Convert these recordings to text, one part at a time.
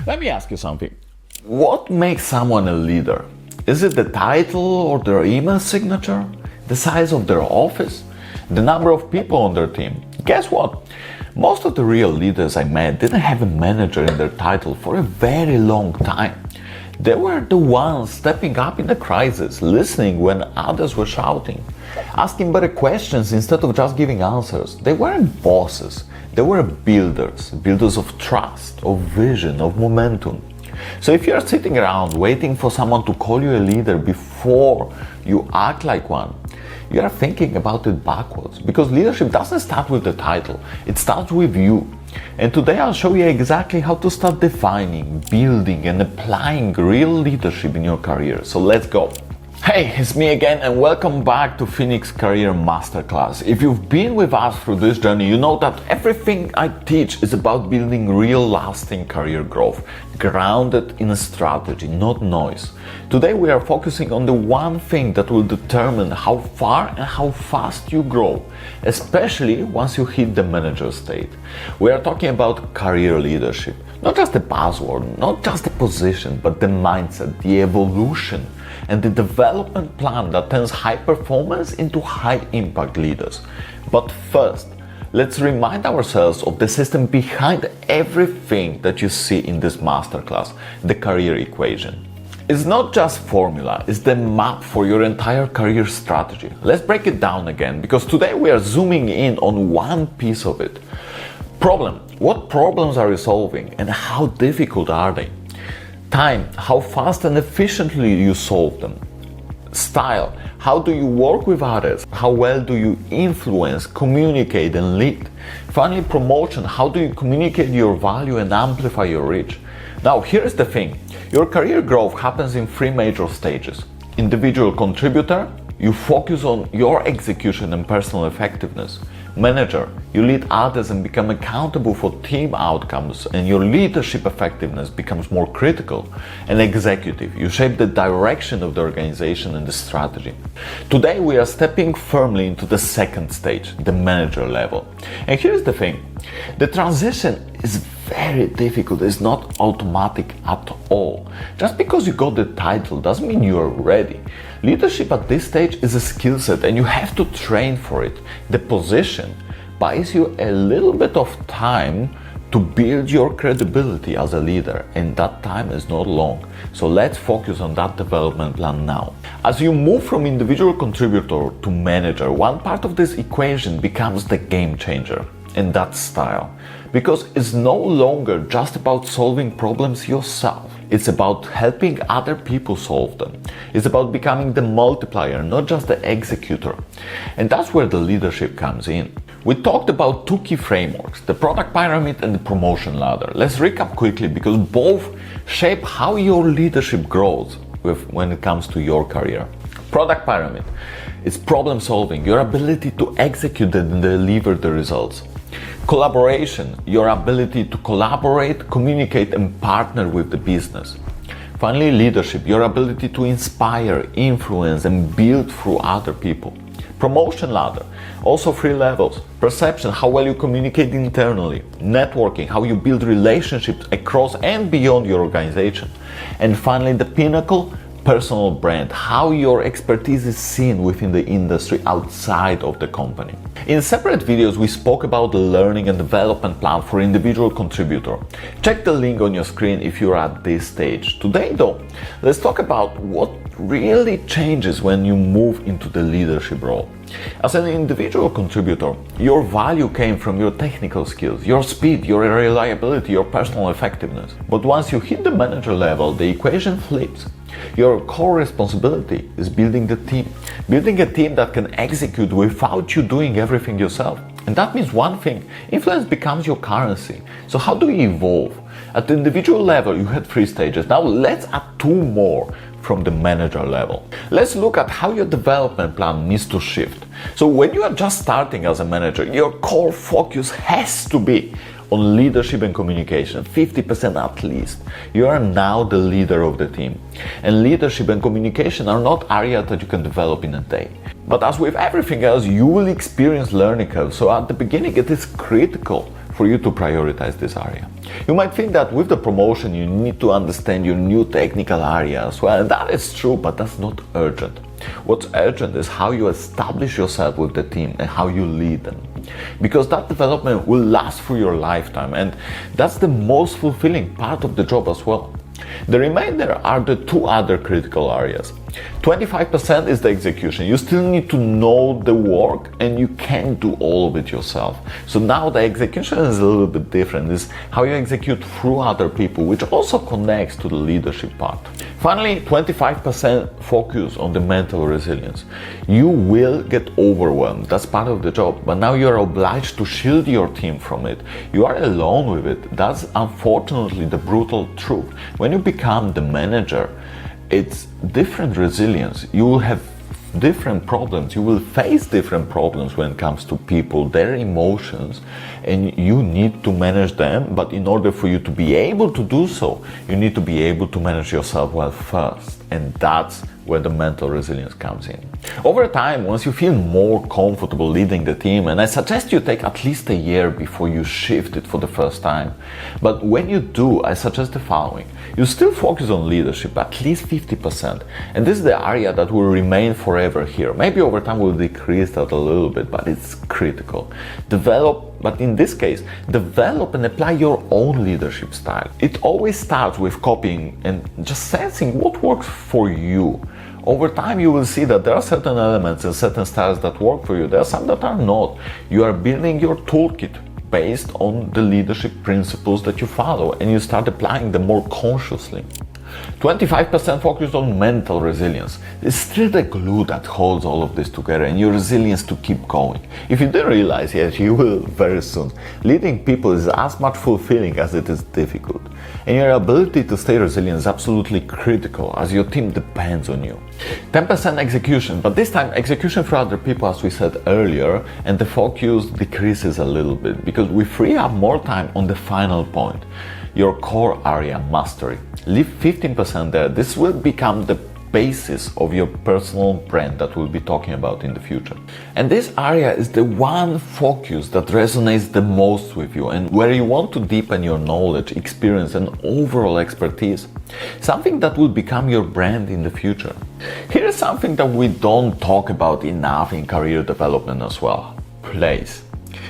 Let me ask you something. What makes someone a leader? Is it the title or their email signature? The size of their office? The number of people on their team? Guess what? Most of the real leaders I met didn't have a manager in their title for a very long time. They were the ones stepping up in the crisis, listening when others were shouting, asking better questions instead of just giving answers. They weren't bosses, they were builders of trust, of vision, of momentum. So if you're sitting around waiting for someone to call you a leader before you act like one, you are thinking about it backwards, because leadership doesn't start with the title, it starts with you. And today I'll show you exactly how to start defining, building and applying real leadership in your career. So let's go. Hey, it's me again and welcome back to Phoenix Career Masterclass. If you've been with us through this journey, you know that everything I teach is about building real lasting career growth, grounded in a strategy, not noise. Today we are focusing on the one thing that will determine how far and how fast you grow, especially once you hit the manager state. We are talking about career leadership, not just the buzzword, not just the position, but the mindset, the evolution, and the development plan that turns high performance into high impact leaders. But first, let's remind ourselves of the system behind everything that you see in this masterclass, the career equation. It's not just formula, it's the map for your entire career strategy. Let's break it down again, because today we are zooming in on one piece of it. Problem. What problems are you solving and how difficult are they? Time, how fast and efficiently you solve them. Style, how do you work with others? How well do you influence, communicate and lead? Finally, promotion, how do you communicate your value and amplify your reach? Now, here's the thing. Your career growth happens in three major stages. Individual contributor, you focus on your execution and personal effectiveness. Manager, you lead others and become accountable for team outcomes, and your leadership effectiveness becomes more critical. And executive, you shape the direction of the organization and the strategy. Today we are stepping firmly into the second stage, the manager level. And here's the thing, the transition is very difficult, it's not automatic at all. Just because you got the title doesn't mean you are ready. Leadership at this stage is a skill set and you have to train for it. The position buys you a little bit of time to build your credibility as a leader, and that time is not long. So let's focus on that development plan now. As you move from individual contributor to manager, one part of this equation becomes the game changer, and that's style. Because it's no longer just about solving problems yourself. It's about helping other people solve them. It's about becoming the multiplier, not just the executor. And that's where the leadership comes in. We talked about two key frameworks, the product pyramid and the promotion ladder. Let's recap quickly because both shape how your leadership grows when it comes to your career. Product pyramid, it's problem solving, your ability to execute and deliver the results. Collaboration, your ability to collaborate, communicate and partner with the business. Finally, leadership, your ability to inspire, influence and build through other people. Promotion ladder, also three levels. Perception, how well you communicate internally. Networking, how you build relationships across and beyond your organization. And finally, the pinnacle, personal brand, how your expertise is seen within the industry outside of the company. In separate videos, we spoke about the learning and development plan for individual contributor. Check the link on your screen if you're at this stage. Today though, let's talk about what really changes when you move into the leadership role. As an individual contributor, your value came from your technical skills, your speed, your reliability, your personal effectiveness. But once you hit the manager level, the equation flips. Your core responsibility is building a team that can execute without you doing everything yourself. And that means one thing, influence becomes your currency. So how do you evolve? At the individual level, you had three stages. Now let's add two more from the manager level. Let's look at how your development plan needs to shift. So when you are just starting as a manager, your core focus has to be on leadership and communication, 50% at least. You are now the leader of the team. And leadership and communication are not areas that you can develop in a day. But as with everything else, you will experience learning curves. So at the beginning, it is critical for you to prioritize this area. You might think that with the promotion you need to understand your new technical area as well, and that is true, but that's not urgent. What's urgent is how you establish yourself with the team and how you lead them. Because that development will last through your lifetime, and that's the most fulfilling part of the job as well. The remainder are the two other critical areas. 25% is the execution. You still need to know the work and you can't do all of it yourself. So now the execution is a little bit different. It's how you execute through other people, which also connects to the leadership part. Finally, 25% focus on the mental resilience. You will get overwhelmed. That's part of the job, but now you're obliged to shield your team from it. You are alone with it. That's unfortunately the brutal truth. When you become the manager, it's different resilience. You will have different problems. You will face different problems when it comes to people, their emotions, and you need to manage them. But in order for you to be able to do so, you need to be able to manage yourself well first. And that's where the mental resilience comes in. Over time, once you feel more comfortable leading the team, and I suggest you take at least a year before you shift it for the first time. But when you do, I suggest the following. You still focus on leadership, at least 50%. And this is the area that will remain forever here. Maybe over time we'll decrease that a little bit, but it's critical. But in this case, develop and apply your own leadership style. It always starts with copying and just sensing what works for you. Over time, you will see that there are certain elements and certain styles that work for you. There are some that are not. You are building your toolkit based on the leadership principles that you follow, and you start applying them more consciously. 25% focused on mental resilience. It's still the glue that holds all of this together and your resilience to keep going. If you didn't realize yet, you will very soon. Leading people is as much fulfilling as it is difficult. And your ability to stay resilient is absolutely critical as your team depends on you. 10% execution, but this time execution for other people, as we said earlier, and the focus decreases a little bit because we free up more time on the final point. Your core area mastery. Leave 15% there. This will become the basis of your personal brand that we'll be talking about in the future. And this area is the one focus that resonates the most with you and where you want to deepen your knowledge, experience, and overall expertise. Something that will become your brand in the future. Here is something that we don't talk about enough in career development as well. Place.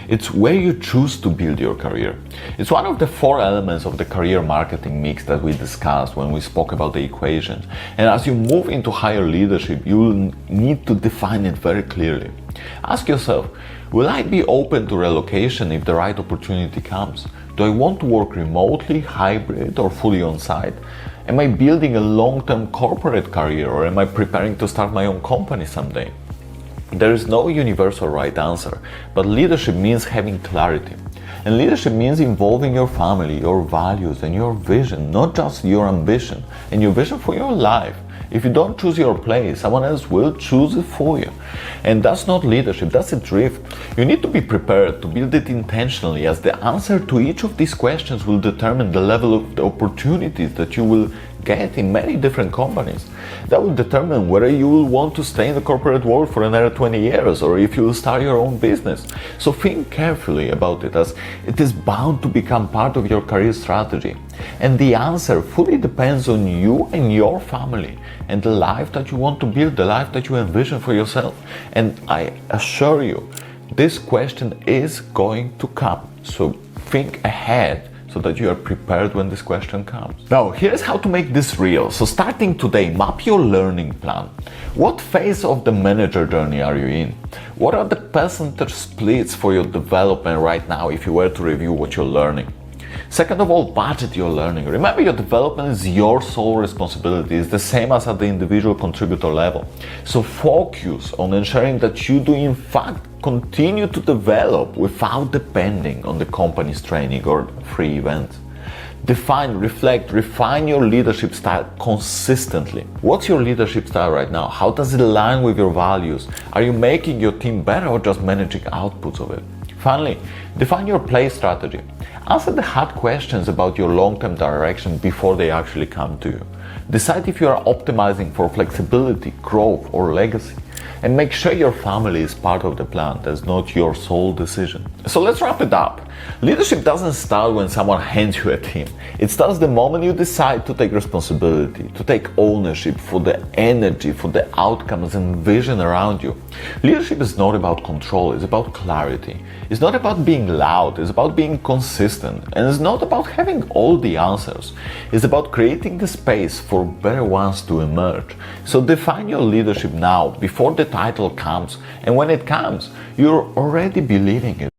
It's where you choose to build your career. It's one of the 4 elements of the career marketing mix that we discussed when we spoke about the equation. And as you move into higher leadership, you will need to define it very clearly. Ask yourself, will I be open to relocation if the right opportunity comes? Do I want to work remotely, hybrid, or fully on-site? Am I building a long-term corporate career, or am I preparing to start my own company someday? There is no universal right answer, but leadership means having clarity. And leadership means involving your family, your values, and your vision, not just your ambition and your vision for your life. If you don't choose your place, someone else will choose it for you. And that's not leadership, that's a drift. You need to be prepared to build it intentionally, as the answer to each of these questions will determine the level of the opportunities that you will get in many different companies. That will determine whether you will want to stay in the corporate world for another 20 years or if you will start your own business. So think carefully about it, as it is bound to become part of your career strategy. And the answer fully depends on you and your family and the life that you want to build, the life that you envision for yourself. And I assure you, this question is going to come. So think ahead so that you are prepared when this question comes. Now, here's how to make this real. So starting today, map your learning plan. What phase of the manager journey are you in? What are the percentage splits for your development right now if you were to review what you're learning? Second of all, budget your learning. Remember, your development is your sole responsibility. It's the same as at the individual contributor level. So focus on ensuring that you do in fact continue to develop without depending on the company's training or free events. Define, reflect, refine your leadership style consistently. What's your leadership style right now? How does it align with your values? Are you making your team better or just managing outputs of it? Finally, Define your play strategy. Answer the hard questions about your long-term direction before they actually come to you. Decide if you are optimizing for flexibility, growth, or legacy. And make sure your family is part of the plan. That's not your sole decision. So let's wrap it up. Leadership doesn't start when someone hands you a team. It starts the moment you decide to take responsibility, to take ownership for the energy, for the outcomes and vision around you. Leadership is not about control, it's about clarity. It's not about being loud, it's about being consistent. And it's not about having all the answers. It's about creating the space for better ones to emerge. So define your leadership now, before the title comes. And when it comes, you're already believing it.